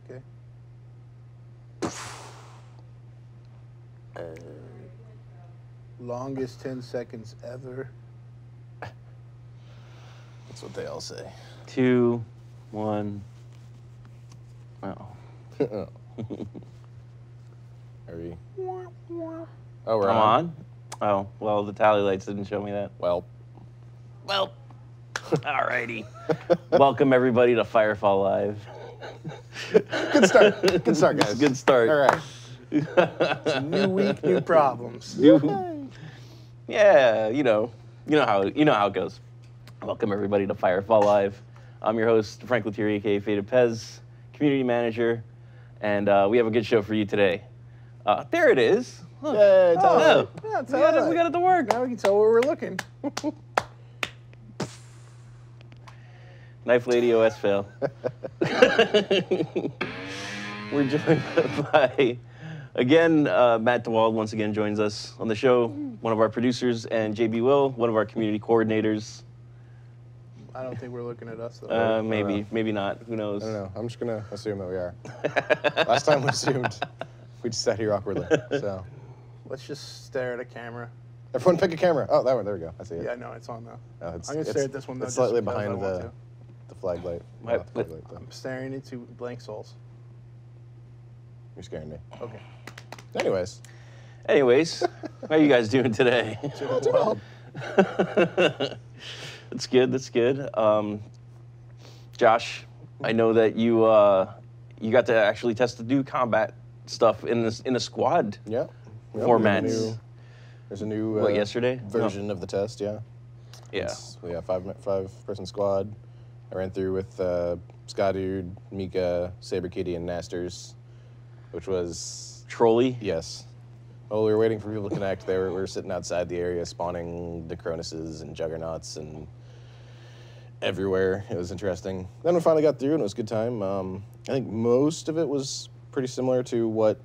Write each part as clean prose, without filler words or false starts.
Okay. Longest 10 seconds ever. That's what they all say. 2, 1. Oh. Are we? Oh, we're I'm on? Oh, well, the tally lights didn't show me that. Well. Alrighty. Welcome, everybody, to Firefall Live. Good start. Good start, guys. Good start. All right. It's a new week, new problems. Yeah, you know how it goes. Welcome, everybody, to Firefall Live. I'm your host, Frank Lettieri, aka Faded Pez, community manager, and we have a good show for you today. There it is. Look. Yay, tally. We got it to work. Now we can tell where we're looking. Knife Lady OS fail. We're joined by, again, Matt DeWald once again joins us on the show, one of our producers, and JB Will, one of our community coordinators. I don't think we're looking at us, though. Maybe not. Who knows? I don't know. I'm just going to assume that we are. Last time we assumed, we just sat here awkwardly. So Let's just stare at a camera. everyone pick a camera. Oh, that one. There we go. I see it. Yeah, no, it's on now. No, I'm going to stare at this one, though. It's slightly just because I behind want the flag light. Right, Not the flag light, I'm staring into blank souls. You're scaring me. Okay. Anyways. How are you guys doing today? Well, That's good. That's good. Josh, I know that you got to actually test the new combat stuff in the squad Yeah. formats. There's a new What, yesterday? version of the test, yeah. Yeah. We have five-person squad. I ran through with Skadude, Mika, Saber Kitty, and Nasters, which was Trolley. yes. Well, we were waiting for people to connect. We were sitting outside the area, spawning the Cronuses and Juggernauts and everywhere. It was interesting. Then we finally got through, and it was a good time. I think most of it was pretty similar to what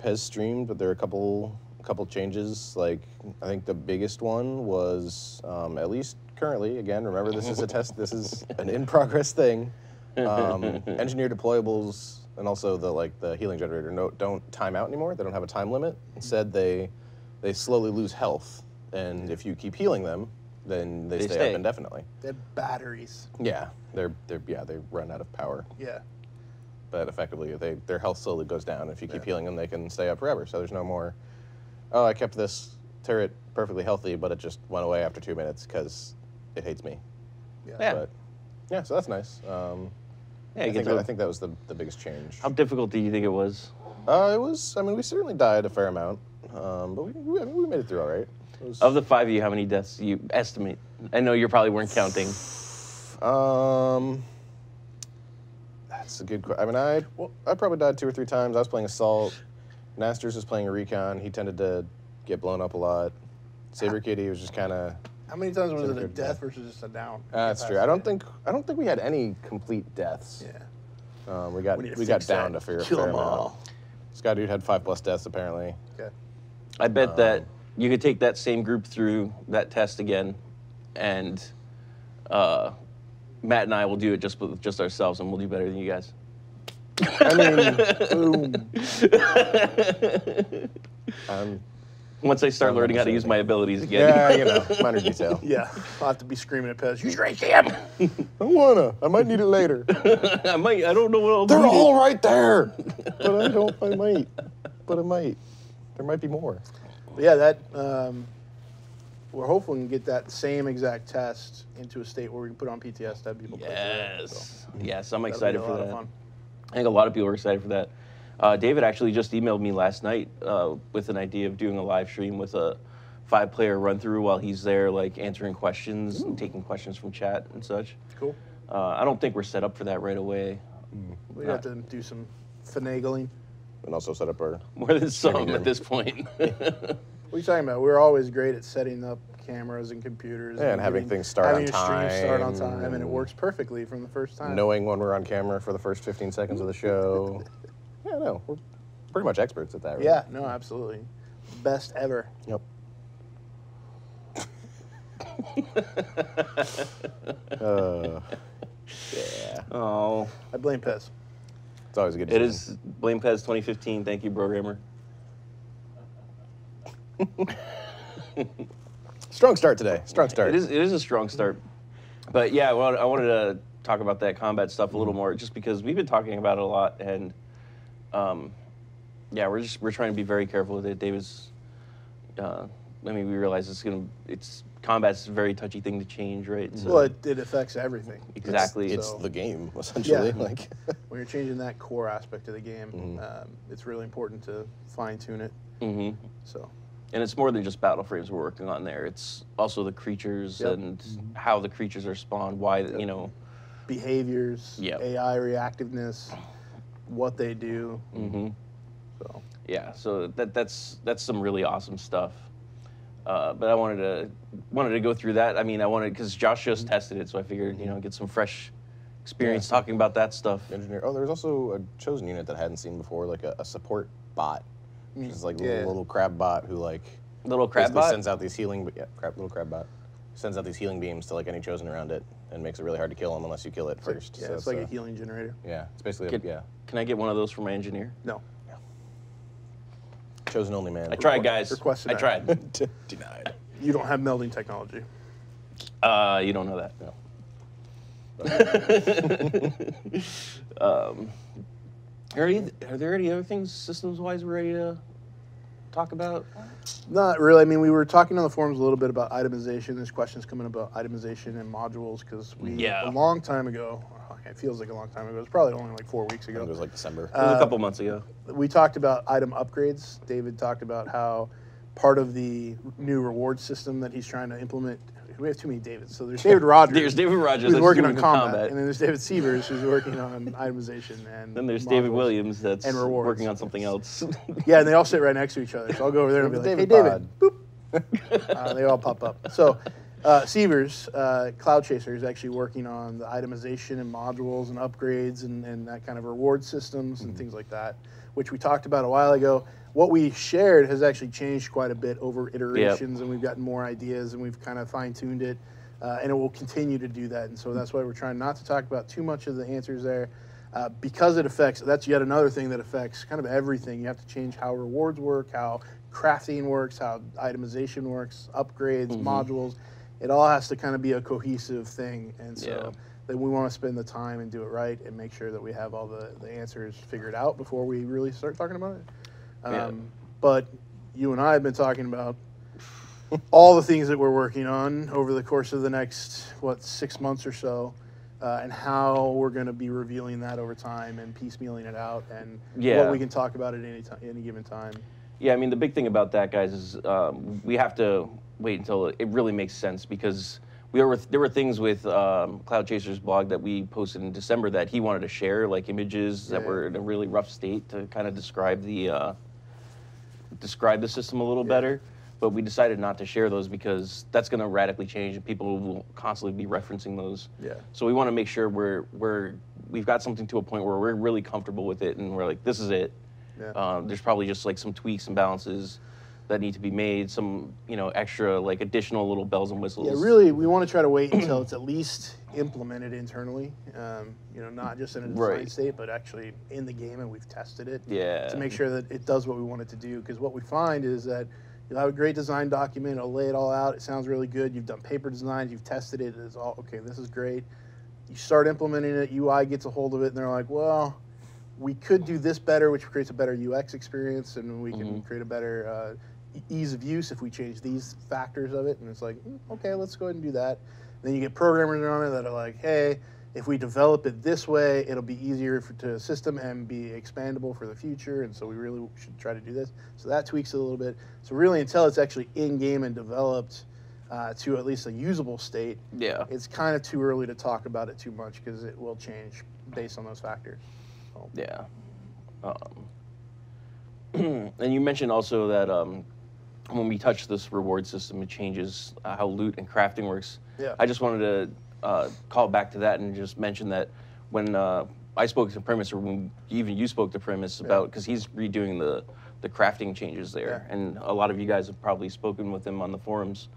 Pez streamed, but there were a couple changes. Like, I think the biggest one was, at least currently, again, remember this is a test, this is an in-progress thing. Engineer deployables and also the healing generator don't time out anymore. They don't have a time limit. Instead, they slowly lose health, and if you keep healing them, then they stay up indefinitely. they're batteries. Yeah, they run out of power. Yeah. But effectively, their health slowly goes down. If you keep healing them, they can stay up forever. So there's no more, oh, I kept this turret perfectly healthy, but it just went away after 2 minutes because it hates me. Yeah. But, yeah, so that's nice. I think that was the biggest change. How difficult do you think it was? It was, I mean, we certainly died a fair amount, but we made it through all right. Of the 5 of you, how many deaths do you estimate? I know you probably weren't counting. That's a good question. I mean, I probably died 2 or 3 times. I was playing Assault. Nasters was playing a Recon. He tended to get blown up a lot. Saber Kitty was just kind of. How many times was it a death versus just a down? That's true. I don't think we had any complete deaths. Yeah. We got down to fair amount. Skadude had 5+ deaths apparently. Okay. I bet that you could take that same group through that test again, and Matt and I will do it just ourselves, and we'll do better than you guys. I mean, boom. Once I start learning how to use my abilities again. Yeah, minor detail. Yeah. I'll have to be screaming at Pez. Use Ray Cam! I might need it later. I don't know what I'll do. They're all right there. But I might. There might be more. But yeah, that, we're hopeful we can get that same exact test into a state where we can put on PTS to have people play through it. So Yes, I'm that'll be excited a for lot of that. fun. I think a lot of people are excited for that. David actually just emailed me last night with an idea of doing a live stream with a 5-player run-through while he's there, like answering questions and taking questions from chat and such. Cool. I don't think we're set up for that right away. We have to do some finagling. And also set up our. More than some at this point. What are you talking about? We're always great at setting up cameras and computers. Yeah, and having things start on time. Having your stream start on time, and it works perfectly from the first time. Knowing when we're on camera for the first 15 seconds of the show. Yeah, no, we're pretty much experts at that, right? Yeah, no, absolutely. Best ever. Yep. Yeah. Oh. I blame Pez. It's always a good It decision. is Blame Pez 2015. Thank you, programmer. Strong start today. Strong start. It is a strong start. But yeah, well, I wanted to talk about that combat stuff a little more, just because we've been talking about it a lot, and yeah, we're trying to be very careful with it. David's, I mean, we realize combat's a very touchy thing to change, right? So, Well, it affects everything. exactly. It's the game, essentially. Yeah. Like, When you're changing that core aspect of the game, it's really important to fine tune it. Mm-hmm. So. And it's more than just battle frames we're working on there. It's also the creatures and how the creatures are spawned, why, you know. Behaviors, AI reactiveness, what they do. Mm-hmm. So. Yeah, so that's some really awesome stuff. But I wanted to go through that. I mean, because Josh just tested it, so I figured, you know, get some fresh experience talking about that stuff. engineer. Oh, there's also a chosen unit that I hadn't seen before, like a support bot. Which is like a little crab bot who Little crab bot? sends out these healing, little crab bot. Sends out these healing beams to like any chosen around it and makes it really hard to kill them unless you kill it first. Yeah, so it's like a healing generator. Yeah, it's basically Can I get one of those for my engineer? No. Chosen only man. I tried, guys. Request I tried. Denied. You don't have melding technology. You don't know that. No. Are there any other things systems-wise we're ready to talk about? Not really. I mean, we were talking on the forums a little bit about itemization. There's questions coming about itemization and modules because a long time ago, it feels like a long time ago. It was probably only like 4 weeks ago. It was like December. It was a couple months ago. We talked about item upgrades. David talked about how part of the new reward system that he's trying to implement. We have too many Davids. So there's David Rogers. There's David Rogers who's working on doing combat, and then there's David Sievers who's working on itemization and. Then there's David Williams that's and rewards. working on something else. Yeah, and they all sit right next to each other. So I'll go over there and be like, "Hey, David, boop." They all pop up. So Sievers, Cloud Chaser, is actually working on the itemization and modules and upgrades and that kind of reward systems and things like that, which we talked about a while ago. What we shared has actually changed quite a bit over iterations, and we've gotten more ideas, and we've kind of fine-tuned it, and it will continue to do that. And so that's why we're trying not to talk about too much of the answers there, because it affects, that's yet another thing that affects kind of everything. You have to change how rewards work, how crafting works, how itemization works, upgrades, modules. It all has to kind of be a cohesive thing, and so then we want to spend the time and do it right and make sure that we have all the answers figured out before we really start talking about it. But you and I have been talking about all the things that we're working on over the course of the next, 6 months or so, and how we're going to be revealing that over time and piecemealing it out and what we can talk about at any given time. Yeah, I mean, the big thing about that, guys, is we have to wait until it really makes sense, because there were things with Cloud Chaser's blog that we posted in December that he wanted to share, like images that were in a really rough state to kind of describe the system a little better. But we decided not to share those because that's going to radically change, and people will constantly be referencing those. Yeah. So we want to make sure we've got something to a point where we're really comfortable with it, and we're like, this is it. Yeah. There's probably just like some tweaks and balances that need to be made, some extra like additional little bells and whistles. Yeah, really, we want to try to wait until it's at least implemented internally. Not just in a design state, but actually in the game, and we've tested it. Yeah. To make sure that it does what we want it to do, because what we find is that you'll have a great design document, it'll lay it all out, it sounds really good, you've done paper designs, you've tested it, it's all, okay, this is great. You start implementing it, UI gets a hold of it, and they're like, well, we could do this better, which creates a better UX experience, and we can create a better ease of use if we change these factors of it. And it's like, okay, let's go ahead and do that. And then you get programmers on it that are like, hey, if we develop it this way, it'll be easier to system and be expandable for the future, and so we really should try to do this. So that tweaks it a little bit. So really, until it's actually in-game and developed to at least a usable state, it's kind of too early to talk about it too much, because it will change based on those factors. So. Yeah. And you mentioned also that when we touch this reward system, it changes how loot and crafting works. Yeah. I just wanted to call back to that and just mention that when I spoke to Primus, or when even you spoke to Primus about, because he's redoing the crafting changes there, and a lot of you guys have probably spoken with him on the forums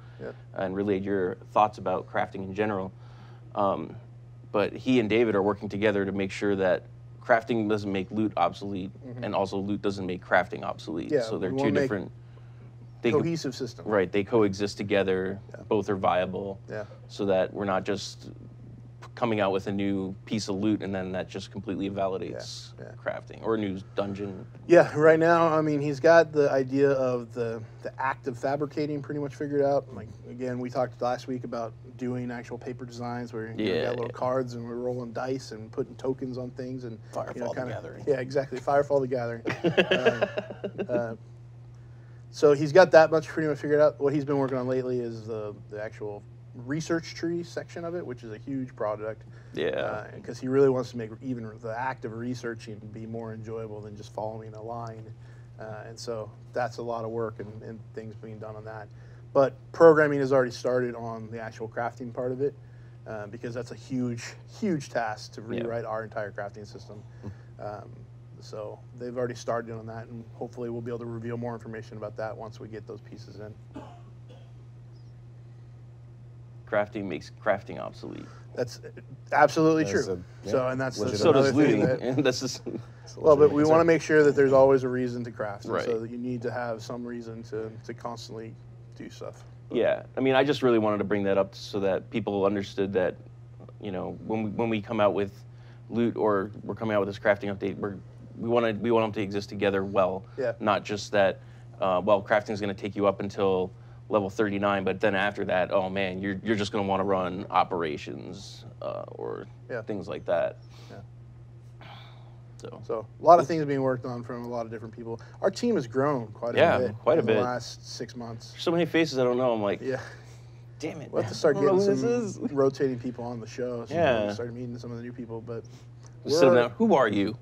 and relayed your thoughts about crafting in general. But he and David are working together to make sure that crafting doesn't make loot obsolete, and also loot doesn't make crafting obsolete. Yeah, so they're we two wanna make different. cohesive system. Right, they coexist together. Yeah. Both are viable. Yeah. So that we're not just coming out with a new piece of loot and then that just completely validates crafting, or a new dungeon. Yeah, right now, I mean, he's got the idea of the act of fabricating pretty much figured out. Like, again, we talked last week about doing actual paper designs where you got little cards and we're rolling dice and putting tokens on things. And Firefall the Gathering. Yeah, exactly, Firefall the Gathering. So he's got that much pretty much figured out. What he's been working on lately is the actual research tree section of it, which is a huge project. Yeah. Because he really wants to make even the act of researching be more enjoyable than just following a line. And so that's a lot of work and things being done on that. But programming has already started on the actual crafting part of it, because that's a huge, huge task to rewrite our entire crafting system. So they've already started on that, and hopefully we'll be able to reveal more information about that once we get those pieces in. Crafting makes crafting obsolete. That's absolutely true. So, and that's so does looting. And that's just well, but we want to make sure that there's always a reason to craft, right. So that you need to have some reason to constantly do stuff. Yeah, I mean, I just really wanted to bring that up so that people understood that, you know, when we come out with loot or we're coming out with this crafting update, we want them to exist together well. Yeah. Not just that, well, crafting is going to take you up until level 39, but then after that, oh man, you're just going to want to run operations or things like that. Yeah. So a lot of things being worked on from a lot of different people. Our team has grown quite a bit. Quite a bit. In the last 6 months. There's so many faces I don't know. I'm like, damn it. We'll have to start getting some rotating people on the show. So yeah. Start meeting some of the new people, but. So now, who are you?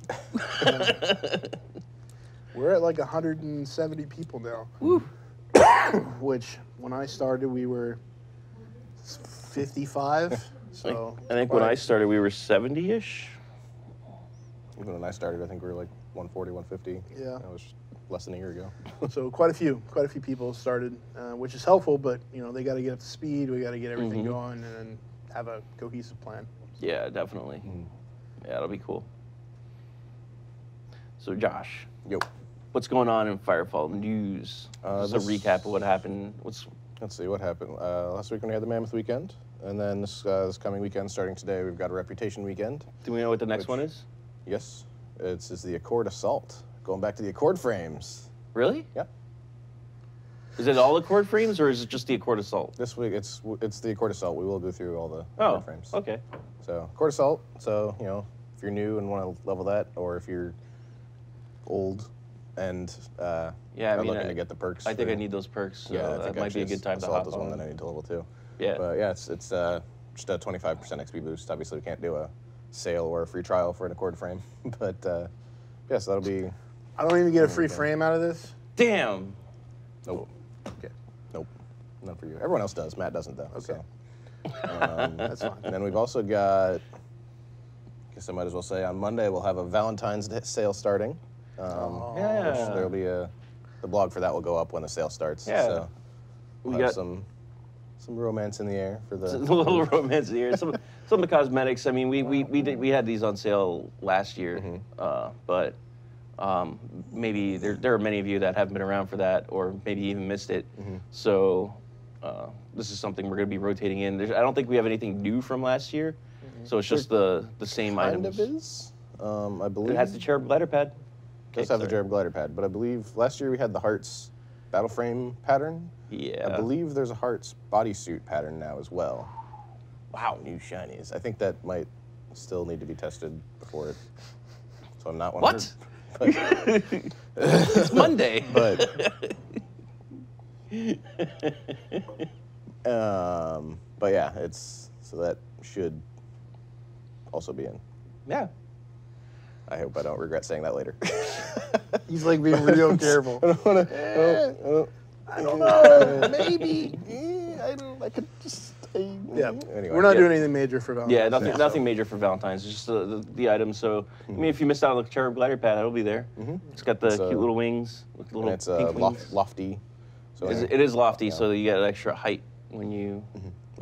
We're at like 170 people now. Woo. Which, when I started, we were 55. So I think when I started, we were 70-ish. Even when I started, I think we were like 140, 150. Yeah. That was less than a year ago. So quite a few people started, which is helpful. But you know, they got to get up to speed. We got to get everything going and then have a cohesive plan. Yeah, definitely. Yeah, that'll be cool. So Josh. Yo. What's going on in Firefall news? Just a recap of what happened. Let's see what happened. Last week when we had the Mammoth Weekend, and then this coming weekend, starting today, we've got a Reputation Weekend. Do we know what the next one is? Yes, it's the Accord Assault. Going back to the Accord frames. Really? Yep. Is it all Accord frames, or is it just the Accord Assault? This week it's the Accord Assault. We will go through all the Accord frames. Okay. So Accord Assault. So you know, if you're new and want to level that, or if you're old and I mean, looking to get the perks. I think I need those perks. So yeah, that might be a good time to hop on. Assault is one that I need to level too. Yeah. But yeah, it's just a 25% XP boost. Obviously, we can't do a sale or a free trial for an Accord frame, but yeah, so that'll be. I don't even get a free frame out of this. Damn. Nope. Okay. Nope. None for you. Everyone else does. Matt doesn't though. Okay. So. That's fine. And then we've also got. I guess I might as well say on Monday we'll have a Valentine's Day sale starting. Yeah. There'll be the blog for that will go up when the sale starts. Yeah. So we got some romance in the air for the. A little romance in the air. Some of the cosmetics. I mean, we had these on sale last year, but maybe there are many of you that haven't been around for that, or maybe even missed it. So this is something we're going to be rotating in. I don't think we have anything new from last year, so it's just the same items. Kind of is. I believe it has the cherub glider pad. It does have the cherub glider pad, but I believe last year we had the Hearts battle frame pattern. Yeah. I believe there's a Hearts bodysuit pattern now as well. Wow, new shinies. I think that might still need to be tested before it. So I'm not 100. What? It's Monday. But yeah, so that should also be in. Yeah. I hope I don't regret saying that later. He's like being real careful. I don't want to. I don't know. Maybe. I could just. Yeah. Anyway, we're not doing anything major for Valentine's. Yeah, nothing major for Valentine's. It's just the items. So I mean, if you missed out on the cherub glider pad, it'll be there. It's got the cute little wings, with little it's pink wings. lofty. So it is lofty, so you get extra height when you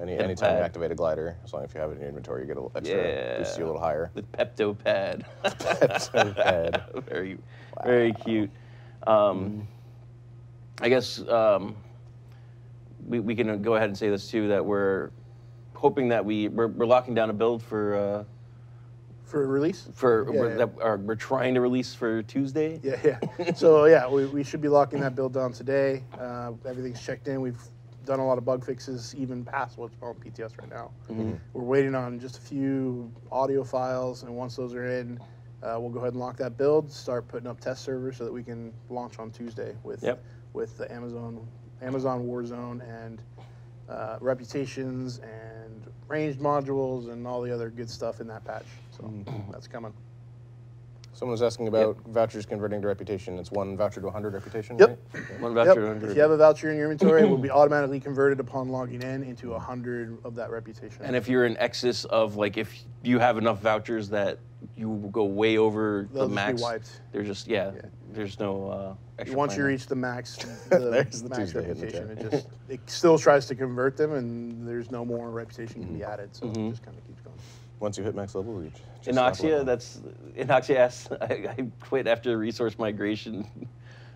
Anytime you activate a glider, as long as you have it in your inventory, you get a little extra, boosts you a little higher. The Pepto Pad. Pepto Pad. Very cute. I guess we can go ahead and say this too, that we're hoping that we're locking down a build for release. We're trying to release for Tuesday. Yeah. So yeah, we should be locking that build down today. Everything's checked in. We've done a lot of bug fixes, even past what's on PTS right now. We're waiting on just a few audio files, and once those are in, we'll go ahead and lock that build, start putting up test servers so that we can launch on Tuesday with the Amazon Warzone and reputations and ranged modules and all the other good stuff in that patch. So that's coming. Someone was asking about vouchers converting to reputation. It's 1 voucher to 100 reputation, right? Okay. 1 voucher to 100. If you have a voucher in your inventory, it will be automatically converted upon logging in into 100 of that reputation. And if you're in excess of, like, if you have enough vouchers that you go way over the max, be wiped. There's just, there's no extra Once you reach the max, the max reputation, it still tries to convert them, and there's no more reputation can be added, so it just kind of keeps going. Once you hit max level, you Inoxia asks, I quit after resource migration.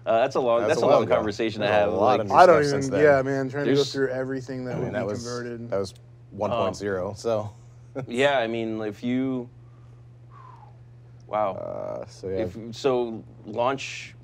That's a long conversation to have. I don't even, man, trying to go through everything that would be converted. That was 1.0, so. Yeah, I mean, if you, wow. Launch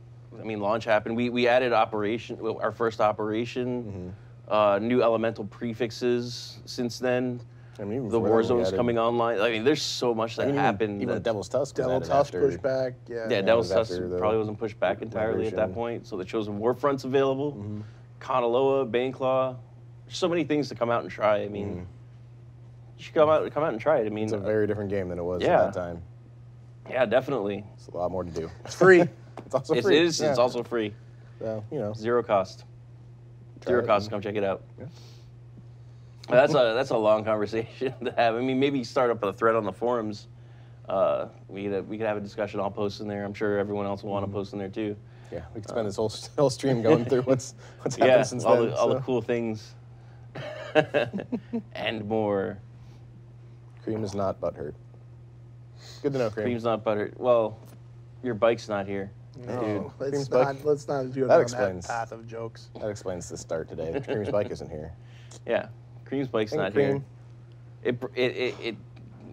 happened. We added our first operation, new elemental prefixes since then. I mean, the Warzone's coming online. I mean, there's so much that happened. Even Devil's Tusk. Devil's Tusk pushed back. Yeah, Devil's Tusk probably wasn't pushed back entirely at that point. So the Chosen Warfront's available. Kanaloa, Baneclaw. There's so many things to come out and try. I mean, you should come out and try it. I mean, it's a very different game than it was at that time. Yeah, definitely. It's a lot more to do. It's free. It's also free. It is. Yeah. It's also free. So, you know. Zero cost. Zero cost. Come check it out. Yeah. That's a long conversation to have. I mean, maybe start up a thread on the forums. We could have a discussion. I'll post in there. I'm sure everyone else will want to post in there too. Yeah, we could spend this whole stream going through what's happened since then. All the cool things and more. Cream is not butthurt. Good to know, Cream. Cream's not butthurt. Well, your bike's not here. No, let's not do that path of jokes. That explains the start today. Cream's bike isn't here. Yeah. Cream's bike's not here.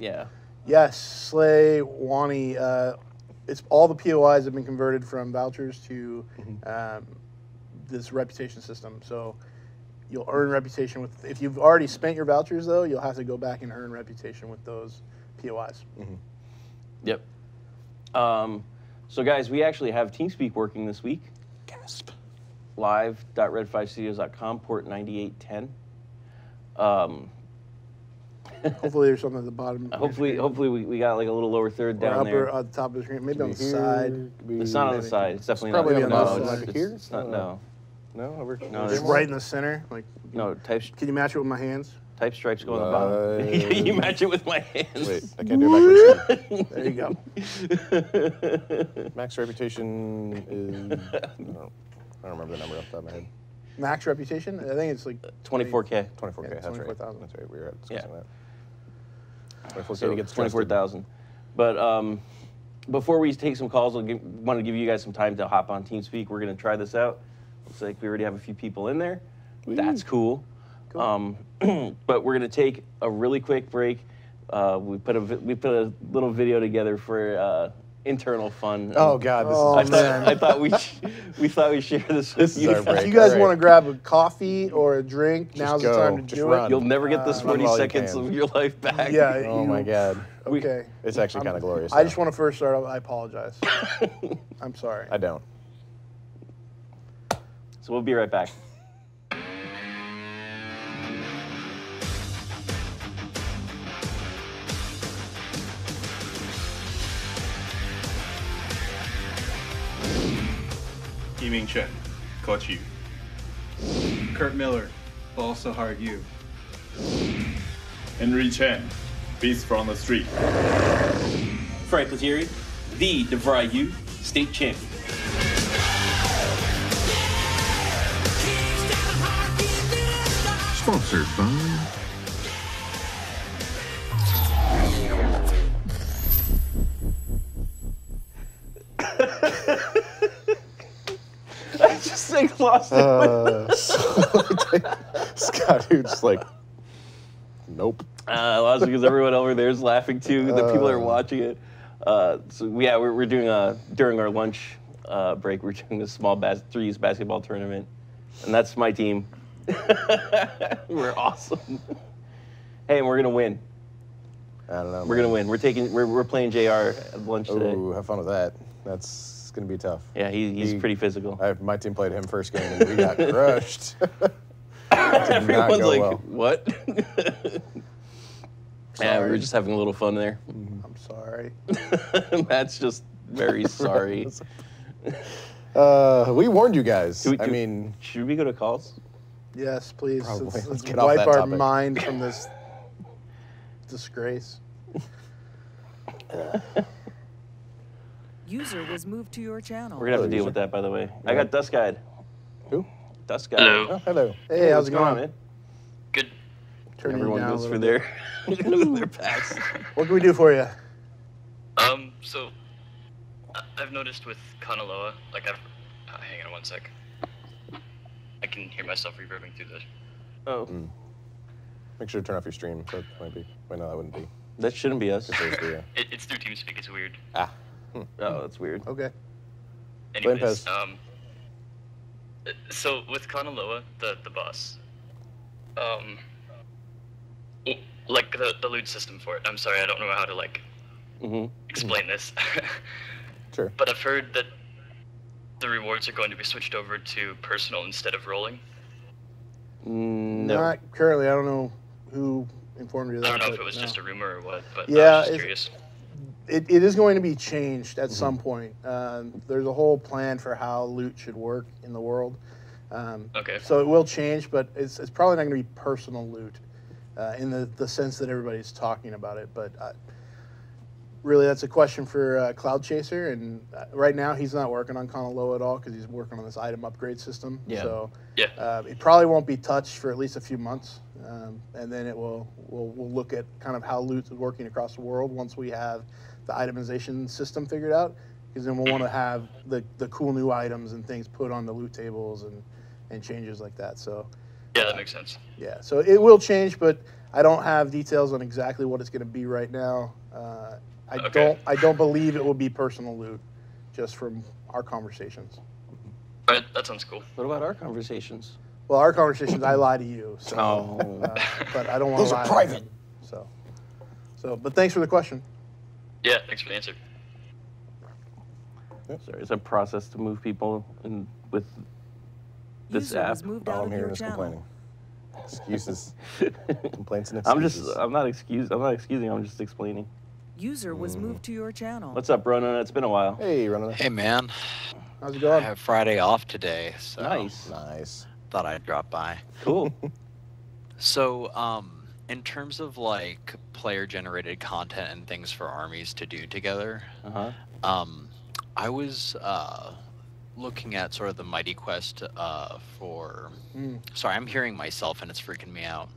Yeah. Yes, Slay, Wani. It's all the POIs have been converted from vouchers to this reputation system. So you'll earn reputation with. If you've already spent your vouchers, though, you'll have to go back and earn reputation with those POIs. Yep. So guys, we actually have TeamSpeak working this week. Gasp. Live.red5studios.com, port 9810. Hopefully there's something at the bottom. Hopefully we got like a little lower third down there. Or at the top of the screen, maybe on the side. It's not on the side. It's definitely not. Probably on the side. Here? It's not. No. No, it's right in the center. Like no. Can you match it with my hands? Type stripes go on the bottom. You match it with my hands. Wait, I can't do it backwards. There you go. Max reputation is. I don't remember the number off the top of my head. Max reputation? I think it's like 24K. 24K. Yeah, that's 24,000. That's right. We were discussing that. 24K so gets 24,000. But before we take some calls, I want to give you guys some time to hop on TeamSpeak. We're going to try this out. Looks like we already have a few people in there. That's cool. But we're going to take a really quick break. We put a little video together for internal fun. Oh God! I thought we'd share this with you. If you guys want to grab a coffee or a drink, now's the time to do it. You'll never get this 40 seconds of your life back. Yeah. Oh my God. Okay. It's actually kind of glorious. I just want to first start off. I apologize. I'm sorry. I don't. So we'll be right back. Yiming Chen, Coach Yu. Kurt Miller, also hard you. Henry Chen, Beast from the Street. Frank Lettieri, the DeVry U state champion. Sponsored by Nick lost it. Scott, who's just like, nope. Lost because everyone over there is laughing too. The people that are watching it. We're doing during our lunch break. We're doing a small threes basketball tournament, and that's my team. We're awesome. Hey, and we're gonna win. I don't know. We're gonna win. We're playing JR at lunch today. Ooh, have fun with that. That's gonna be tough. Yeah, he's pretty physical. My team played him first game and we got crushed. Everyone's like, well. what? Yeah, we were just having a little fun there. I'm sorry. Matt's just very sorry. We warned you guys. Should we go to calls? Yes, please. Probably. Let's get off wipe that our topic. mind from this disgrace. User was moved to your channel. We're gonna have to deal with that, by the way. I got Dust Guide. Who? Dust Guide. Hello. Oh, hello. Hey, how's what's it going, man? Good. Turn you Everyone down a goes for little bit. their packs. What can we do for you? So I've noticed with Kanaloa, like hang on one sec. I can hear myself reverbing through this. Oh, Make sure to turn off your stream. That might be. Wait, no, that wouldn't be. that shouldn't be us. There's the, It's through TeamSpeak. It's weird. Oh, that's weird. Okay. Anyways, Pez. so with Kanaloa, the boss, like the loot system for it. I'm sorry, I don't know how to explain this. Sure. But I've heard that the rewards are going to be switched over to personal instead of rolling. No. Not currently. I don't know who informed you of that. I don't know if but it was no. just a rumor or what, but Yeah, I was just it's- curious. It is going to be changed at some point. There's a whole plan for how loot should work in the world. Okay. So it will change, but it's probably not going to be personal loot in the sense that everybody's talking about it. But really, that's a question for Cloud Chaser. And right now, he's not working on Kanaloa at all because he's working on this item upgrade system. Yeah. So Yeah. it probably won't be touched for at least a few months. And then we'll look at kind of how loot is working across the world once we have the itemization system figured out, because then we'll want to have the cool new items and things put on the loot tables and changes like that. So Yeah, that makes sense. yeah, so it will change, but I don't have details on exactly what it's going to be right now. Okay. I don't believe it will be personal loot, just from our conversations. All right, that sounds cool. What about our conversations? Well, our conversations, I lie to you, so Oh. but I don't want to Those lie are to private. them, so but thanks for the question. Yeah, thanks for the answer. Sorry, it's a process to move people with this User app. was moved All out I'm of hearing your is channel. complaining. Excuses. Complaints and I'm excuses. not excusing, I'm just explaining. User was moved to your channel. What's up, Ronan? It's been a while. Hey, running. Hey man, How's it I going? have Friday off today, so Nice. Nice. thought I'd drop by. Cool. So, in terms of like player-generated content and things for armies to do together, Uh-huh. I was looking at sort of the Mighty Quest for. Sorry, I'm hearing myself and it's freaking me out.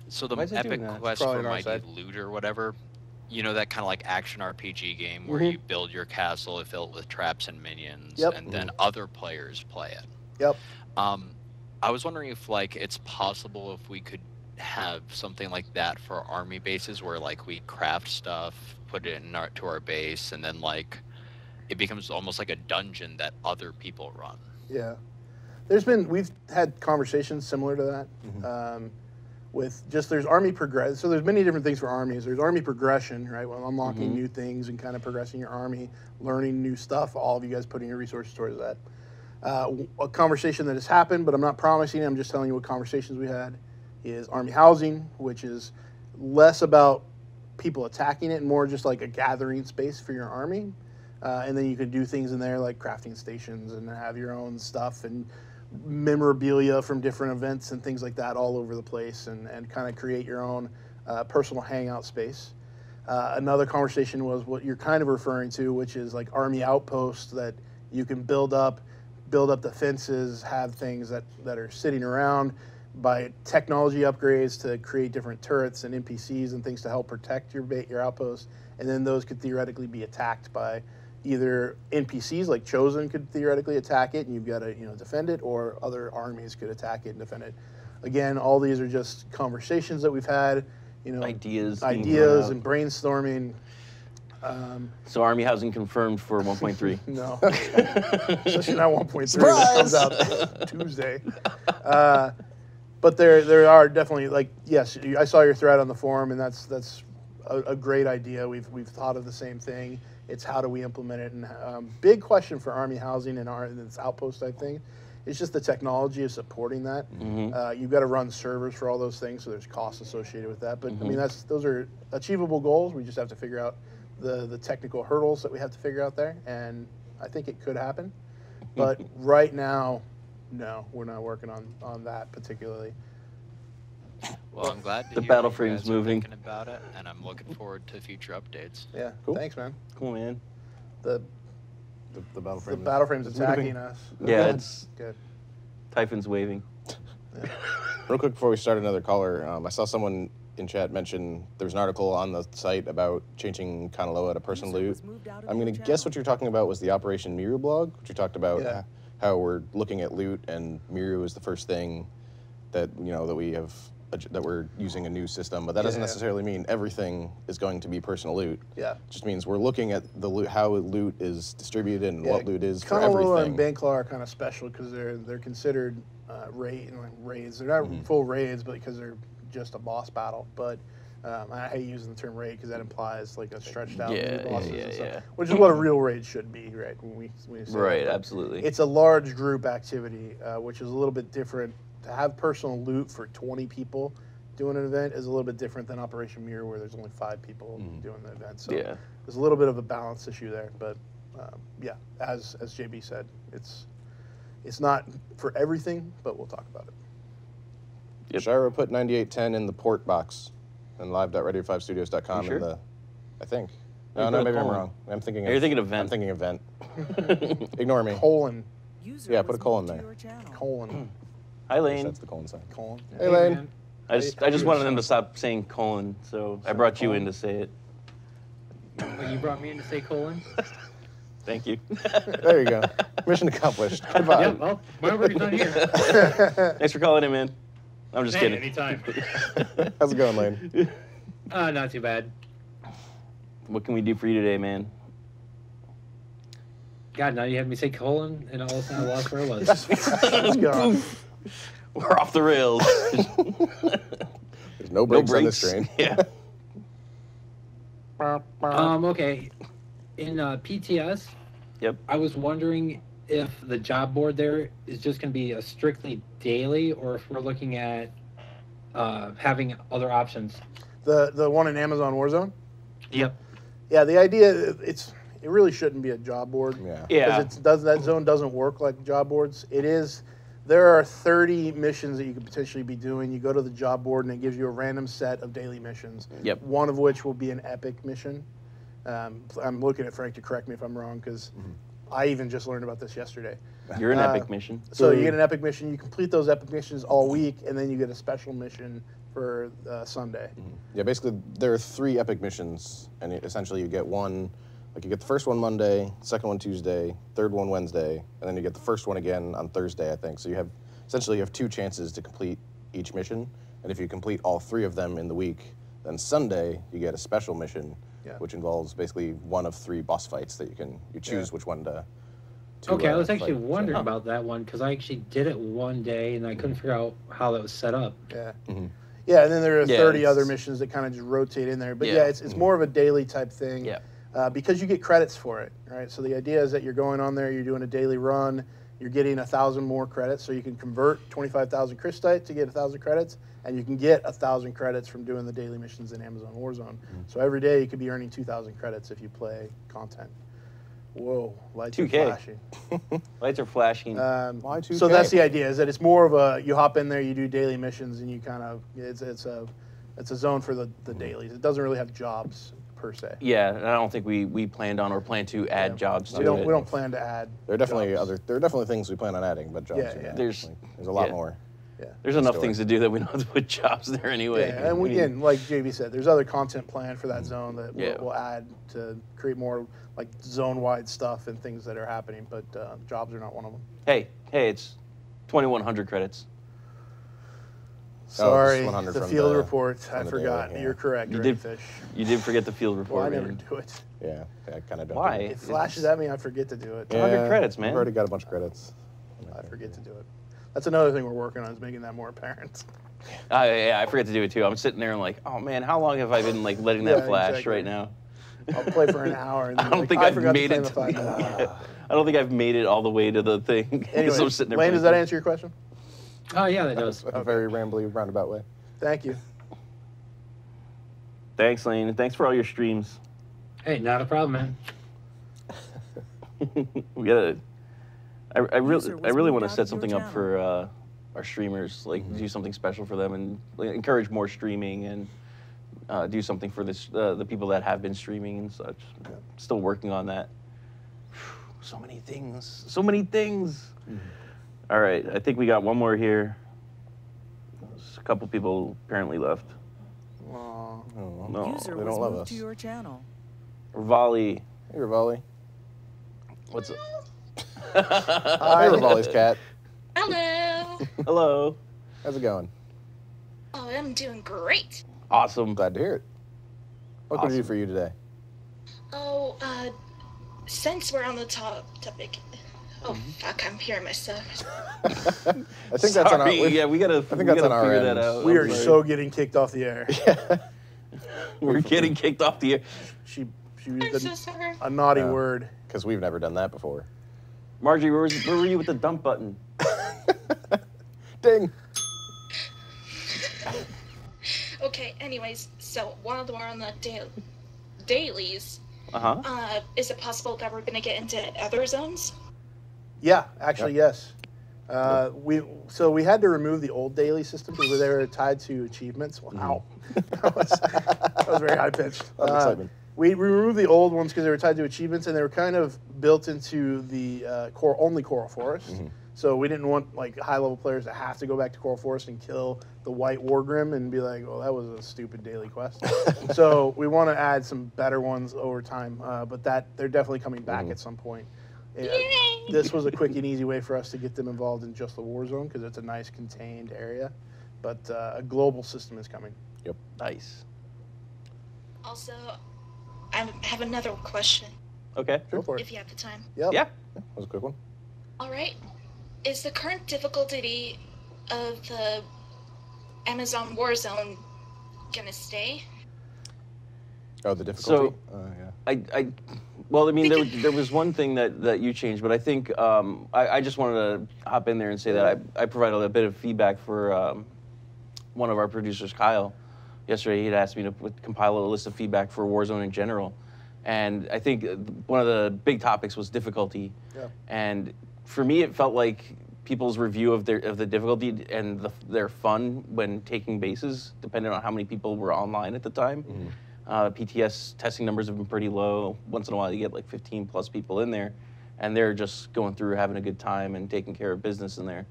So the Why is it doing Epic that? Quest Probably for on our Mighty side. Loot or whatever. You know, that kind of like action RPG game where you build your castle, fill it with traps and minions, Yep. and then other players play it. Yep. I was wondering if like it's possible if we could have something like that for army bases where like we craft stuff, put it in to our base, and then like it becomes almost like a dungeon that other people run. Yeah, we've had conversations similar to that. With just there's army progress. So there's many different things for armies. There's army progression, right? Well, unlocking new things and kind of progressing your army, learning new stuff. All of you guys putting your resources towards that. A conversation that has happened, but I'm not promising. I'm just telling you what conversations we had. Is army housing, which is less about people attacking it and more just like a gathering space for your army. And then you could do things in there like crafting stations and have your own stuff and memorabilia from different events and things like that all over the place, and kind of create your own personal hangout space. Another conversation was what you're kind of referring to, which is like army outposts that you can build up defenses, have things that are sitting around, by technology upgrades to create different turrets and NPCs and things to help protect your outposts, and then those could theoretically be attacked by either NPCs like Chosen could theoretically attack it, and you've got to defend it, or other armies could attack it and defend it. Again, all these are just conversations that we've had. Ideas and brainstorming. So Army housing confirmed for 1.3. No, especially not 1.3. That comes out Tuesday. But there are definitely yes, I saw your thread on the forum, and that's a great idea. We've thought of the same thing. It's how do we implement it? And big question for Army housing and this outpost type thing. It's just the technology of supporting that. Mm-hmm. You've got to run servers for all those things, so there's costs associated with that. But I mean, those are achievable goals. We just have to figure out the technical hurdles that we have to figure out there, and I think it could happen. But right now, no, we're not working on that particularly. Well, I'm glad to the hear battle you frame's guys are moving. thinking about it, and I'm looking forward to future updates. Yeah, Cool. Thanks, man. Cool, man. The battle frame. battle frame's is attacking moving. us. Yeah, it's Good. Typhon's waving. Real quick before we start another caller, I saw someone in chat mention there was an article on the site about changing Kanaloa to person loot. I'm going to guess what you're talking about was the Operation Miru blog, which you talked about how we're looking at loot, and Miru is the first thing that that we have that we're using a new system, but that doesn't necessarily mean everything is going to be personal loot. Yeah. It just means we're looking at the loot, how loot is distributed and what loot is for Kanaloa everything. and Banclaw are kind of special because they're considered raids. They're not full raids, but because they're just a boss battle. But I hate using the term raid because that implies like a stretched out bosses and stuff, which is what a real raid should be, right? When we say Right, that. absolutely. It's a large group activity, which is a little bit different. To have personal loot for 20 people doing an event is a little bit different than Operation Mirror, where there's only 5 people doing the event. So there's a little bit of a balance issue there. But as JB said, it's not for everything, but we'll talk about it. Yep. Shira put 9810 in the port box and live.radio5studios.com sure? in the, I think. No, maybe I'm wrong. I'm thinking. You're thinking event. I'm thinking event. Ignore me. Colon. Yeah, put a colon there. Colon. Hi, Lane. That's the colon sign. Colon. Hey, Lane. I just wanted them to stop saying colon, so I brought you in to say it. Well, you brought me in to say colon? Thank you. There you go. Mission accomplished. Goodbye. Yeah, well, my work is done here. Thanks for calling in, man. I'm just kidding. Anytime. How's it going, Lane? Not too bad. What can we do for you today, man? God, now you have me say colon, and all of a sudden I lost where I was. Let's go. We're off the rails. There's no brakes on this train. Yeah. Okay. In PTS, Yep. I was wondering if the job board there is just going to be a strictly daily, or if we're looking at having other options. The one in Amazon Warzone? Yep. Yeah, the idea, it really shouldn't be a job board. Yeah. Because that zone doesn't work like job boards. There are 30 missions that you could potentially be doing. You go to the job board and it gives you a random set of daily missions. Yep. One of which will be an epic mission. I'm looking at Frank to correct me if I'm wrong, because I even just learned about this yesterday. You're an epic mission. So you get an epic mission. You complete those epic missions all week, and then you get a special mission for Sunday. Yeah, basically there are 3 epic missions, and essentially you get one. Like you get the first one Monday, second one Tuesday, third one Wednesday, and then you get the first one again on Thursday, I think. So you have 2 chances to complete each mission, and if you complete all 3 of them in the week, then Sunday you get a special mission, which involves basically one of 3 boss fights that you choose which one to Okay, I was actually fight. wondering about that one, because I actually did it one day and I couldn't figure out how that was set up. Yeah. Yeah, and then there are 30 it's- other missions that kind of just rotate in there. But it's more of a daily type thing. Yeah. Because you get credits for it, right? So the idea is that you're going on there, you're doing a daily run, you're getting 1,000 more credits, so you can convert 25,000 crystite to get 1,000 credits, and you can get 1,000 credits from doing the daily missions in Amazon Warzone. So every day you could be earning 2,000 credits if you play content. Whoa, lights 2K. are flashing. Lights are flashing. Why 2K? So that's the idea, is that it's more of a, you hop in there, you do daily missions, and you kind of, it's a zone for the dailies. It doesn't really have jobs per se. Yeah, and I don't think we planned on or plan to add jobs to We it. don't plan to add. There are definitely jobs. there are definitely things we plan on adding, but jobs. Yeah. There's a lot more. Yeah. There's enough things to do that we don't have to put jobs there anyway. Yeah, and again, like JB said, there's other content planned for that zone that we'll add to create more like zone-wide stuff and things that are happening, but jobs are not one of them. Hey, it's 2,100 credits. Sorry, the field report. I forgot. Daily, You're correct, you Redfish. You did forget the field report. Well, I never do it. Yeah, I kind of don't. Why? It flashes at me, I forget to do it. 100 credits, man. I've already got a bunch of credits. I forget to do it. That's another thing we're working on, is making that more apparent. Yeah, I forget to do it too. I'm sitting there and like, oh man, how long have I been like letting that flash right now? I'll play for an hour. And then I don't think I've made it. I don't think I've made it all the way to the thing. Anyway, I'm sitting there Lane, does that answer your question? Oh yeah, that does. A very rambly, roundabout way. Thank you. Thanks, Lane. Thanks for all your streams. Hey, not a problem, man. We gotta. I really want to set something up for our streamers, like do something special for them and encourage more streaming and do something for the people that have been streaming and such. Yeah. Still working on that. So many things. So many things. All right, I think we got one more here. There's a couple people apparently left. Oh, no, User they was don't love moved us. to your channel. Rivali. Hey, Rivali. What's up? Hi, Rivali's cat. Hello. Hello. How's it going? Oh, I'm doing great. Awesome. Glad to hear it. What can I do for you today? Oh, since we're on the topic. Oh, fuck, I'm hearing myself. I think that's on our we gotta. I think that's on our figure end. that out. We are so getting kicked off the air. We're getting kicked off the air. She I'm used so sorry. a naughty word. Because we've never done that before. Marjorie, where were you with the dump button? Ding. Okay, anyways, so while we're on the dailies, is it possible that we're going to get into other zones? Yeah, actually, yes. We had to remove the old daily system because they were tied to achievements. Wow, that was very high pitched. Excitement. We removed the old ones because they were tied to achievements and they were kind of built into the only Coral Forest. So we didn't want like high level players to have to go back to Coral Forest and kill the White Wargrim and be like, "Oh, that was a stupid daily quest." So we want to add some better ones over time, but they're definitely coming back at some point. This was a quick and easy way for us to get them involved in just the war zone because it's a nice contained area, but a global system is coming. Yep. Nice. Also, I have another question. Okay. Go for it. If you have the time. Yep. Yeah. That was a quick one. All right. Is the current difficulty of the Amazon war zone gonna stay? Oh, the difficulty? Yeah. Well, I mean, there was one thing that you changed, but I think I just wanted to hop in there and say that I provided a bit of feedback for one of our producers, Kyle. Yesterday, he had asked me to compile a list of feedback for Warzone in general. And I think one of the big topics was difficulty. Yeah. And for me, it felt like people's review of the difficulty and their fun when taking bases, depending on how many people were online at the time. PTS testing numbers have been pretty low. Once in a while, you get like 15 plus people in there, and they're just going through having a good time and taking care of business in there.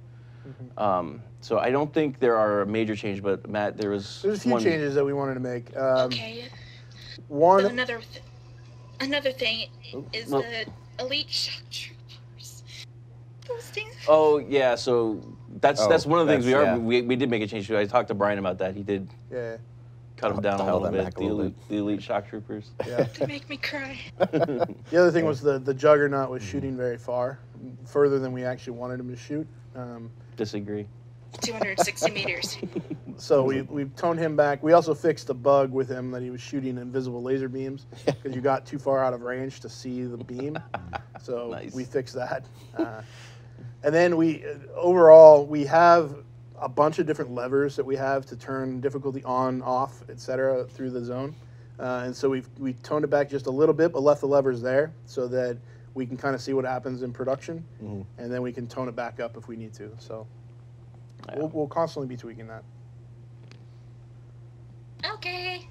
So I don't think there are a major change, but Matt, there's a few changes that we wanted to make. Okay. One. So another thing is the elite shock troopers. Those things. Oh yeah, so that's one of the things we did make a change to. I talked to Brian about that. He did. Yeah. Cut them down a little bit. The elite shock troopers. Yeah. They make me cry. The other thing was the Juggernaut was shooting very far, further than we actually wanted him to shoot. Disagree. 260 meters. So we toned him back. We also fixed a bug with him that he was shooting invisible laser beams because you got too far out of range to see the beam. So we fixed that. And then overall we have a bunch of different levers that we have to turn difficulty on, off, etc. through the zone. And so we toned it back just a little bit, but left the levers there so that we can kind of see what happens in production, and then we can tone it back up if we need to. So we'll constantly be tweaking that. Okay.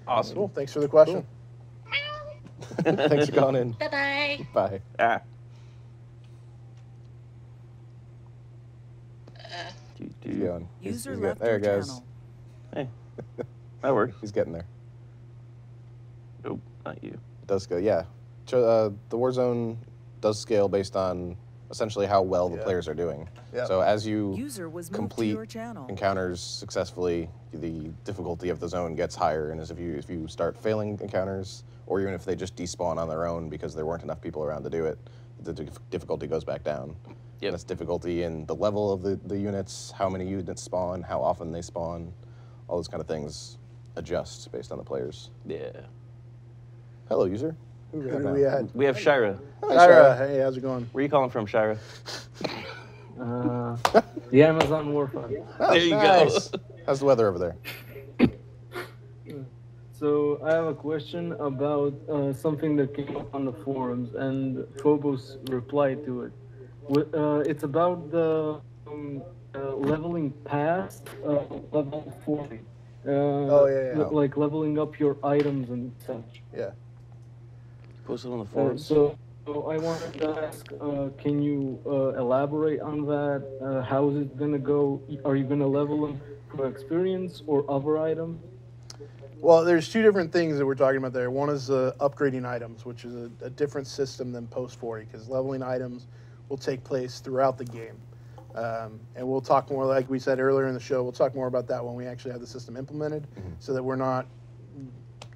Awesome. Cool. Thanks for the question. Cool. Thanks for calling in. Bye-bye. Bye. Do He's going. User He's left there your he goes. channel. Hey, that worked. He's getting there. Nope, not you. It does go, yeah. The Warzone does scale based on essentially how well the players are doing. Yeah. So as you User was moved to complete your channel. encounters successfully, the difficulty of the zone gets higher. And as if you start failing encounters, or even if they just despawn on their own because there weren't enough people around to do it, the difficulty goes back down. Yep. And that's difficulty in the level of the units, how many units spawn, how often they spawn, all those kind of things adjust based on the players. Yeah. Hello, user. Who Who do we had? We have Shira. Hi, Shira, hey, how's it going? Where are you calling from, Shira? The Amazon Warfront. Oh, There you nice. go. How's the weather over there? So I have a question about something that came up on the forums, and Phobos replied to it. It's about the leveling past level 40. Like leveling up your items and such. Yeah. Posted on the forums. So I wanted to ask, can you elaborate on that? How is it gonna go? Are you gonna level them for experience or other items? Well, there's two different things that we're talking about there. One is upgrading items, which is a different system than post 40, because leveling items will take place throughout the game. And we'll talk more, like we said earlier in the show, we'll talk more about that when we actually have the system implemented, so that we're not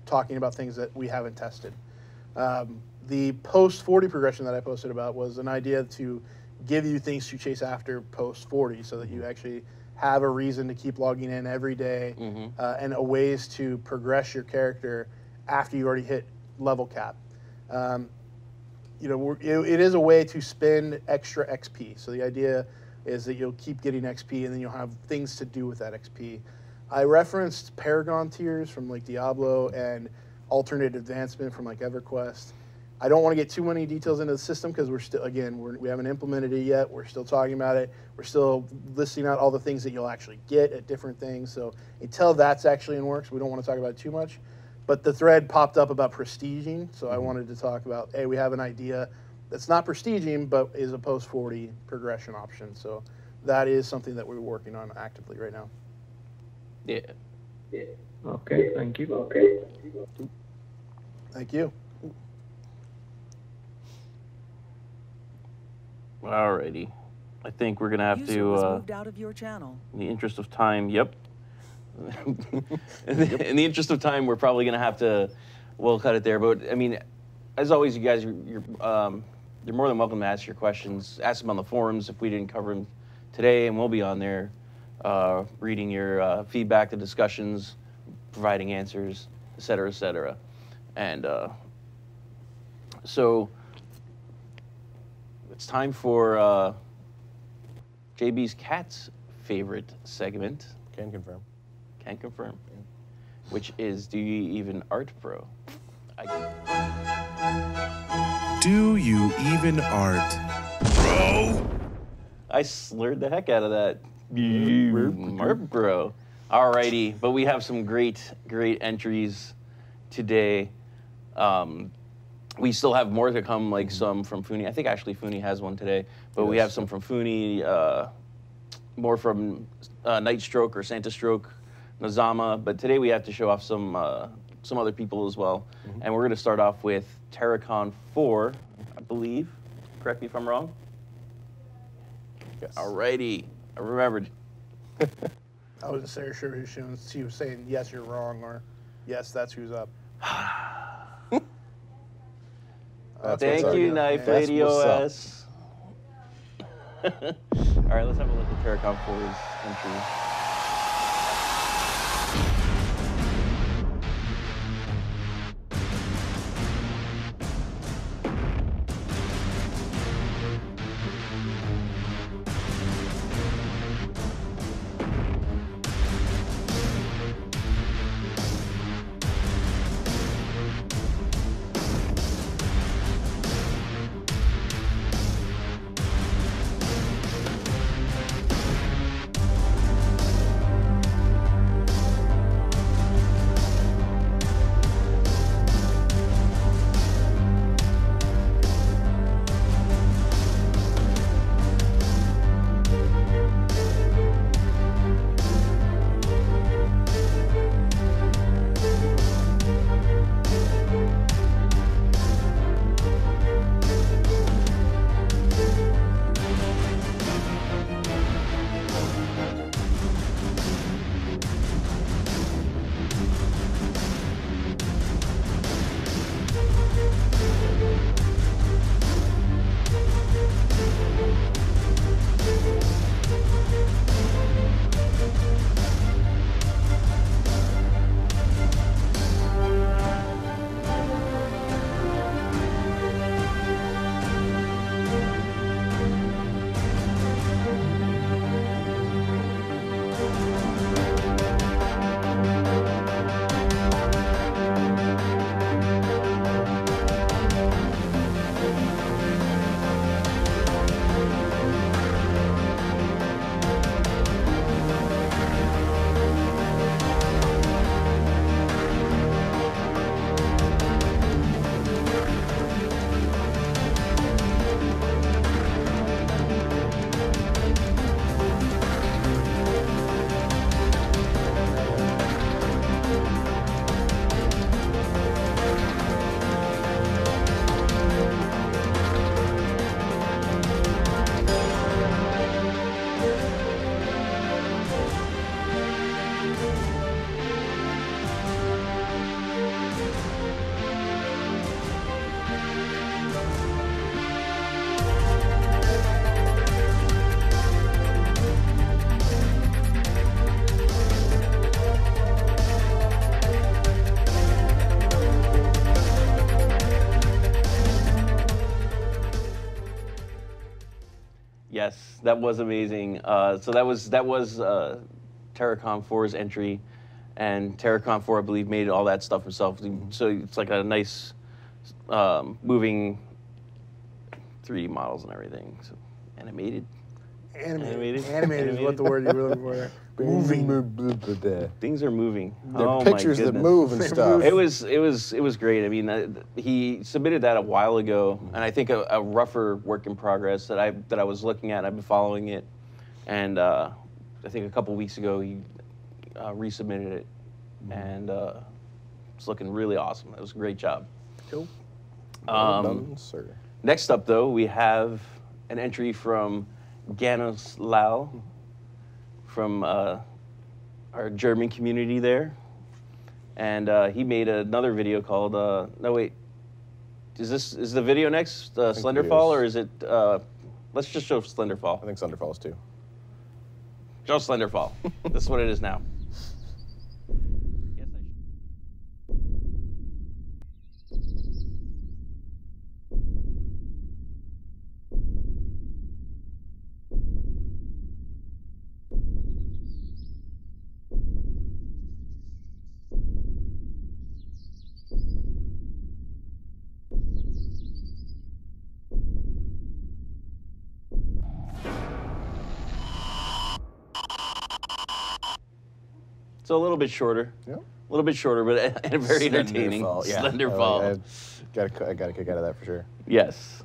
talking about things that we haven't tested. The post 40 progression that I posted about was an idea to give you things to chase after post 40, so that you actually have a reason to keep logging in every day, and a ways to progress your character after you already hit level cap. You know, it is a way to spend extra XP. So the idea is that you'll keep getting XP, and then you'll have things to do with that XP. I referenced Paragon tiers from like Diablo and alternate advancement from like EverQuest. I don't want to get too many details into the system because we're still, again, we haven't implemented it yet. We're still talking about it. We're still listing out all the things that you'll actually get at different things. So until that's actually in works, we don't want to talk about it too much. But the thread popped up about prestiging, so I wanted to talk about, hey, we have an idea that's not prestiging, but is a post 40 progression option. So that is something that we're working on actively right now. Yeah. Okay, thank you. Okay. Thank you. Alrighty. I think we're gonna have User was to, moved out of your channel. in the interest of time, in the interest of time, we're probably gonna have to, we'll cut it there. But I mean, as always, you guys, you're more than welcome to ask your questions. Ask them on the forums if we didn't cover them today, and we'll be on there reading your feedback, the discussions, providing answers, et cetera, et cetera. And so it's time for JB's cat's favorite segment. Can confirm. Can confirm. Which is, do you even art, bro? Do you even art, bro? I slurred the heck out of that. Art, bro. Alrighty, but we have some great entries today. We still have more to come, like some from Funi. I think actually Funi has one today, but we have some from Funi, more from Night Stroke or Santa Stroke, Nozama. But today we have to show off some other people as well. And we're gonna start off with Terracon 4, I believe. Correct me if I'm wrong. Yes. Alrighty, I remembered. I wasn't so sure she was saying, yes, you're wrong, or yes, that's who's up. Thank you, Knife Lady OS. All right, let's have a look at Terracon 4's entry. Yes, that was amazing. So that was Terracom 4's entry, and Terracom 4, I believe, made all that stuff himself. So it's like a nice moving 3D models and everything. So animated. Animated is what the word you were looking for there. Moving. Things are moving. They're pictures that move and stuff. It was great. I mean, he submitted that a while ago, and I think a rougher work in progress that I was looking at. I've been following it, and I think a couple weeks ago he resubmitted it, and it's looking really awesome. It was a great job. Cool. Well done, sir. Next up, though, we have an entry from Ganos Lau from our German community there. And he made another video called, no wait, is the video next Slenderfall, or is it, let's just show Slenderfall. I think Slenderfall's too. Show Slenderfall. This is what it is now. So a little bit shorter. Yeah. A little bit shorter, but and very entertaining. Slenderfall. I got a kick out of that for sure. Yes.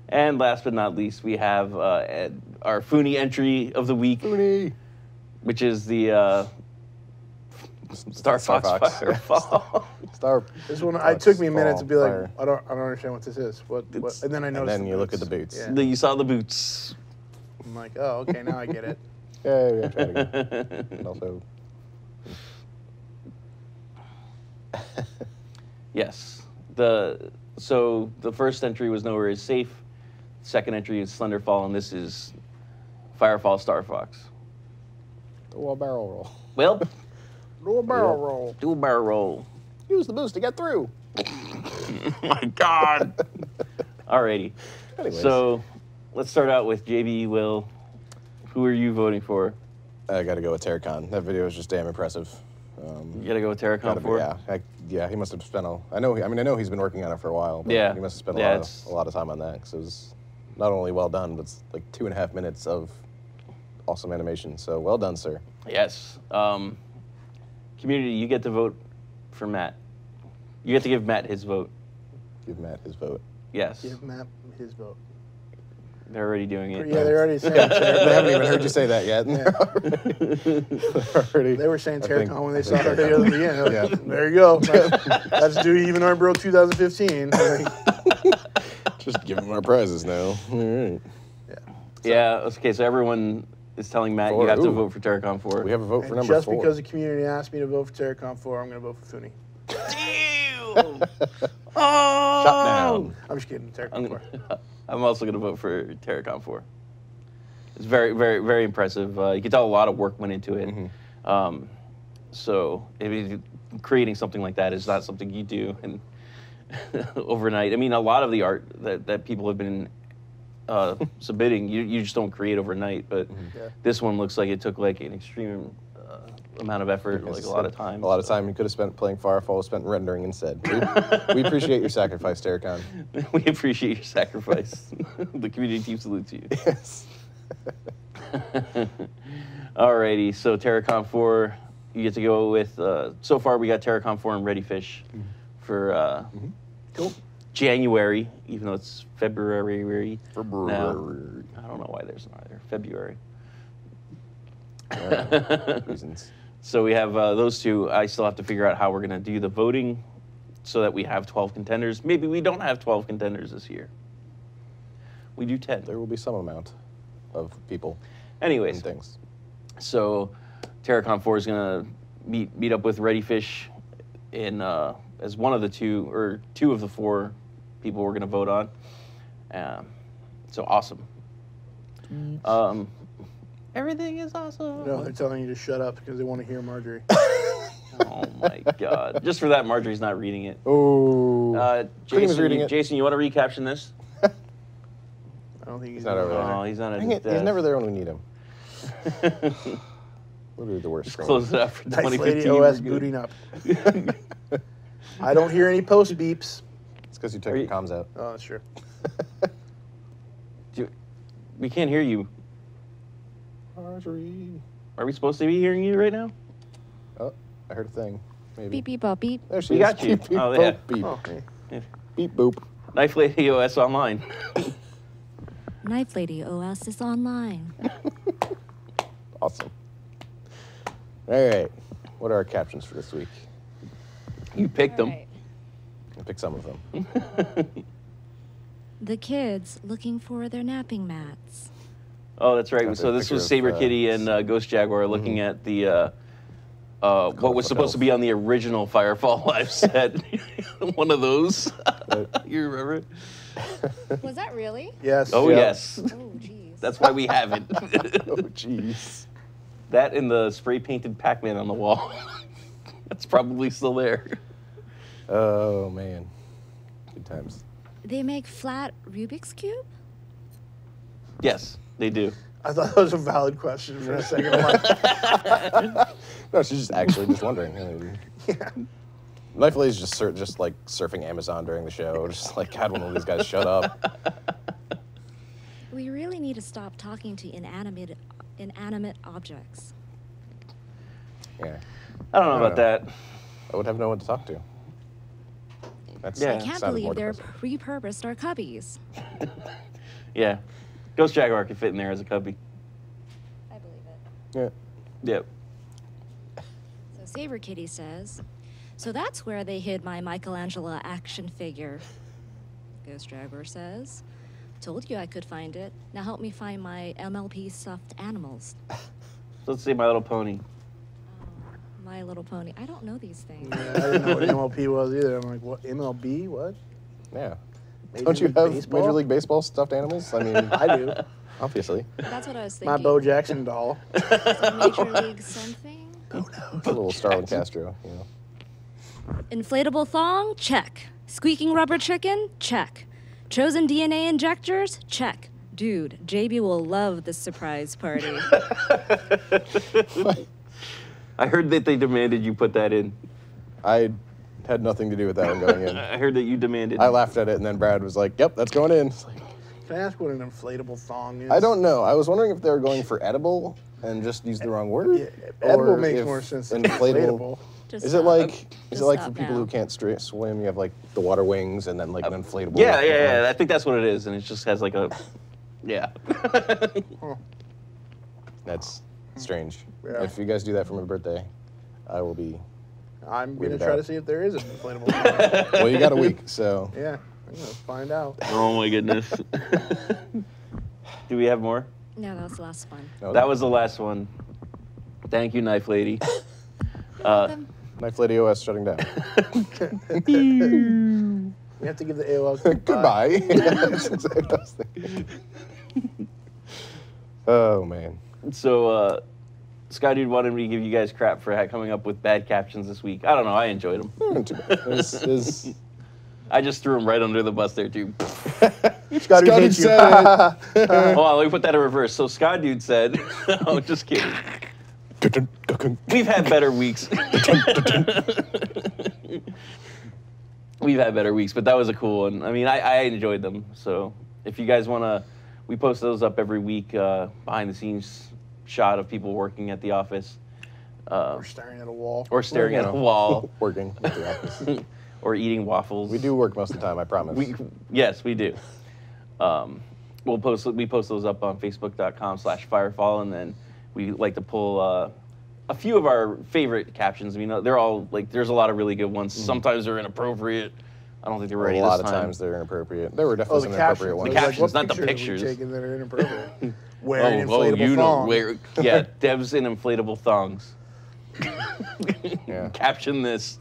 And last but not least, we have our Funi entry of the week. Funi. Which is the Star Fox Firefall. This one, it took me a minute to be like, I don't understand what this is. What? And then I noticed. And then you look at the boots. Yeah. Then you saw the boots. I'm like, oh, okay, now I get it. Yeah, we gotta try it again. And also. Yes. So the first entry was Nowhere is Safe. Second entry is Slenderfall, and this is Firefall Star Fox. Do a barrel roll. Well, do a barrel roll. Do a barrel roll. Use the boost to get through. Oh my God. Alrighty. Anyways. So let's start out with JB. Will, who are you voting for? I got to go with Terracon. That video is just damn impressive. You got to go with Terracon 4? Yeah, he must have spent I know he's been working on it for a while, but yeah. He must have spent a lot of time on that, because it was not only well done, but it's like 2.5 minutes of awesome animation. So well done, sir. Yes. Community, you get to vote for Matt. You get to give Matt his vote. Give Matt his vote. Yes. Give Matt his vote. They're already doing it. Yeah, they're already saying it. They haven't even heard you say that yet. Yeah. They were saying Terracon when they saw the video at the beginning. Like, there you go. That's due even our bro 2015. Just give him our prizes now. All right. Yeah. Yeah, okay, so everyone is telling Matt you have to vote for Terracon 4. We have a vote for number 4. Just because the community asked me to vote for Terracon 4, I'm going to vote for Funi. Damn! Oh! Shut down. I'm just kidding. Terracon 4. I'm also going to vote for Terracon 4. It's very, very, very impressive. You can tell a lot of work went into it. Mm-hmm. So creating something like that is not something you do overnight. I mean, a lot of the art that people have been submitting, you just don't create overnight. But this one looks like it took like an extreme amount of effort, like a lot of time. A lot of time you could have spent playing Firefall, spent rendering instead. We appreciate your sacrifice, Terracon. We appreciate your sacrifice. The community team salutes you. Yes. Alrighty, so Terracon 4, you get to go with, so far we got Terracon 4 and Ready Fish for January, even though it's February. Now. I don't know why there's not there. February. Reasons. So we have those two. I still have to figure out how we're going to do the voting so that we have 12 contenders. Maybe we don't have 12 contenders this year. We do 10. There will be some amount of people. Anyways. And things. So Terracon 4 is going to meet up with Ready Fish in as one of the two, or two of the 4 people we're going to vote on. So awesome. Everything is awesome. No, they're telling you to shut up because they want to hear Marjorie. Oh my God! Just for that, Marjorie's not reading it. Oh. Jason, you want to recaption this? I don't think he's not over there. Oh, he's not at Dang his it, desk. he's never there when we need him. Literally the worst. Just close it up for Nice 2015. Lady OS booting up. I don't hear any post beeps. It's because you took your comms out. Oh, that's true. We can't hear you. Marjorie. Are we supposed to be hearing you right now? Oh, I heard a thing. Maybe. Beep, beep, bop, beep. There she We is. got you. Beep, beep, Oh, boop, yeah. beep. Oh, hey. Yeah. Beep, boop. Knife Lady OS online. Knife Lady OS is online. Awesome. All right. What are our captions for this week? You picked them. Right. I picked some of them. The kids looking for their napping mats. Oh, that's right. Got So the this was picture Saber of, Kitty and Ghost Jaguar looking at the what was supposed to be on the original Firefall Live set. One of those. You remember it? Was that really? Yes. Oh, Yeah. yes. Oh, jeez. That's why we have it. Oh, jeez. That and the spray painted Pac-Man on the wall. That's probably still there. Oh, man. Good times. They make flat Rubik's Cube? Yes, they do. I thought that was a valid question for a second. I'm like, No, she's just actually just wondering. I mean, yeah. Knife Lady's just like surfing Amazon during the show. Just like, God, one of these guys shut up. We really need to stop talking to inanimate objects. Yeah. I don't know about that. I would have no one to talk to. That's Yeah. I can't sounded believe more they're depressing. repurposed our cubbies. Yeah. Ghost Jaguar could fit in there as a cubby. I believe it. Yeah. Yep. So Saber Kitty says, so that's where they hid my Michelangelo action figure. Ghost Jaguar says, told you I could find it. Now help me find my MLP stuffed animals. So let's say My Little Pony. My Little Pony. I don't know these things. Yeah, I didn't know what MLP was either. I'm like, what? MLB? What? Yeah. Major Don't you League have Baseball? Major League Baseball stuffed animals? I mean, I do. obviously. That's what I was My thinking. Bo Jackson doll. So Major League something? A little Starlin Castro, you know. Inflatable thong? Check. Squeaking rubber chicken? Check. Chosen DNA injectors? Check. Dude, JB will love this surprise party. I heard that they demanded you put that in. I had nothing to do with that one going in. I heard that you demanded. I laughed at it, and then Brad was like, yep, that's going in. It's like, Can I ask what an inflatable thong is? I don't know. I was wondering if they were going for edible and just used the wrong word. Yeah, edible or makes if more sense than inflatable. Just Is it stop. like Just for stop people now. who can't swim? You have like the water wings and then like an inflatable. Yeah. I think that's what it is, and it just has like a, yeah. That's strange. Yeah. If you guys do that for my birthday, I will be. I'm going to Weirded try out. to see if there is an inflatable thong. Well, you got a week, so. Yeah, I'm going to find out. Oh my goodness. Do we have more? No, that was the last one. No, That was the last one. Thank you, Knife Lady. Knife Lady OS shutting down. We have to give the AOL Goodbye. That's exactly what I was thinking. Oh man. So, Sky Dude wanted me to give you guys crap for coming up with bad captions this week. I don't know. I enjoyed them. I just threw them right under the bus there, too. Scotty hates you. said Hold on, let me put that in reverse. So, Sky Dude said, oh, just kidding. We've had better weeks. We've had better weeks, but that was a cool one. I mean, I enjoyed them. So if you guys want to, we post those up every week, behind the scenes shot of people working at the office. Or staring at a wall. Or staring at a wall. Working at the office. Or eating waffles. We do work most of the time, I promise. Yes, we do. We post those up on Facebook.com/Firefall, and then we like to pull a few of our favorite captions. I mean, they're all like, there's a lot of really good ones. Sometimes they're inappropriate. I don't think they're ready A this lot time. of times they're inappropriate. There were definitely some inappropriate ones. The captions, not the What pictures. Have we taken that are inappropriate? Wearing inflatable you thong. know, yeah, Dev's in inflatable thongs. Yeah. Caption this.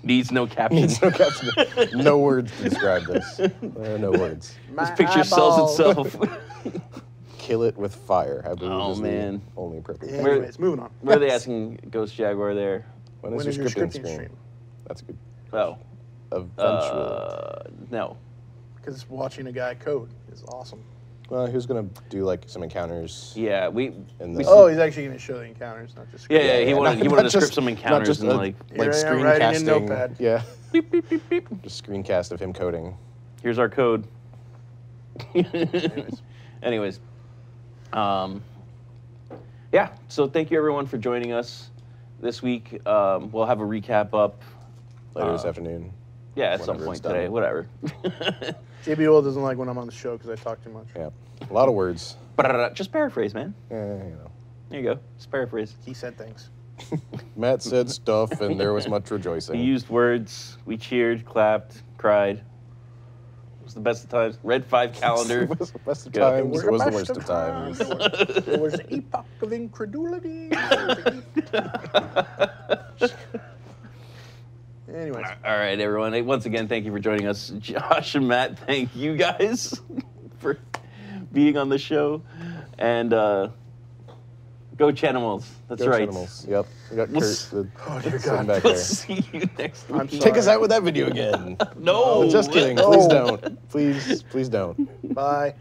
Needs no caption. Needs no caption. No words to describe this. There are no words. This picture sells itself. Kill it with fire, I believe Oh, is man. the only appropriate. Anyways, moving on. Where are they asking Ghost Jaguar there? When is your scripting stream? That's good. Oh. Eventually. No. Because watching a guy code is awesome. Well, he was gonna do like some encounters. Yeah, he's actually gonna show the encounters, not just. Yeah, he wanted to script some encounters and like screencasting. Yeah. Beep, beep, beep, beep. Just screencast of him coding. Here's our code. Anyways. Yeah. So thank you everyone for joining us this week. We'll have a recap up later this afternoon. Yeah, at some point today. Whatever. JB Will doesn't like when I'm on the show because I talk too much. Yeah, a lot of words. Just paraphrase, man. Yeah, you know. There you go. Just paraphrase. He said things. Matt said stuff, and there was much rejoicing. He used words. We cheered, clapped, cried. It was the best of times. Read 5 calendar. It was the best of times. It was the worst of times. It was an epoch of incredulity. Anyways. All right, everyone. Hey, once again, thank you for joining us. Josh and Matt, thank you guys for being on the show. And go Chanimals. That's right. Chanimals. Yep. We got Kurt. Oh, dear God. Back We'll there. see you next week. Take us out with that video again. No. Just kidding. Please don't. Please don't. Bye.